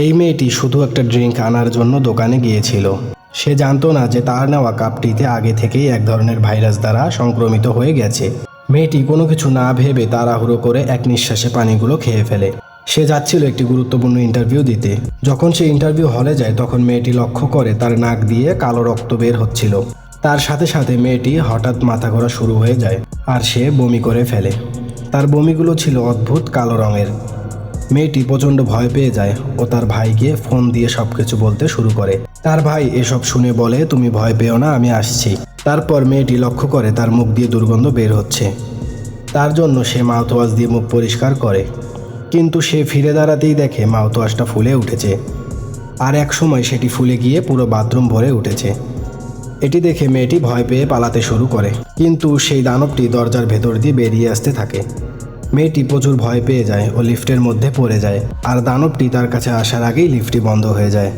এই মেয়েটি শুধু একটা ড্রিঙ্ক আনার জন্য দোকানে গিয়েছিল। সে জানতো না যে তার নেওয়া কাপটিতে আগে থেকেই এক ধরনের ভাইরাস দ্বারা সংক্রমিত হয়ে গেছে। মেয়েটি কোনো কিছু না ভেবে তাড়াহুড়ো করে এক নিঃশ্বাসে পানিগুলো খেয়ে ফেলে। সে যাচ্ছিল একটি গুরুত্বপূর্ণ ইন্টারভিউ দিতে। যখন সে ইন্টারভিউ হলে যায় তখন মেয়েটি লক্ষ্য করে তার নাক দিয়ে কালো রক্ত বের হচ্ছিল। তার সাথে সাথে মেয়েটি হঠাৎ মাথা ঘোরা শুরু হয়ে যায় আর সে বমি করে ফেলে। তার বমিগুলো ছিল অদ্ভুত কালো রঙের। মেয়েটি প্রচণ্ড ভয় পেয়ে যায় ও তার ভাইকে ফোন দিয়ে সবকিছু বলতে শুরু করে। তার ভাই এসব শুনে বলে, তুমি ভয় পেও না, আমি আসছি। তারপর মেয়েটি লক্ষ্য করে তার মুখ দিয়ে দুর্গন্ধ বের হচ্ছে। তার জন্য সে মাউথওয়াশ দিয়ে মুখ পরিষ্কার করে, কিন্তু সে ফিরে দাঁড়াতেই দেখে মাউথওয়াশটা ফুলে উঠেছে আর এক সময় সেটি ফুলে গিয়ে পুরো বাথরুম ভরে উঠেছে। এটি দেখে মেয়েটি ভয় পেয়ে পালাতে শুরু করে, কিন্তু সেই দানবটি দরজার ভেতর দিয়ে বেরিয়ে আসতে থাকে। মেয়েটি প্রচুর ভয় পেয়ে যায় ও লিফটের মধ্যে পড়ে যায়, আর দানবটি তার কাছে আসার আগেই লিফটটি বন্ধ হয়ে যায়।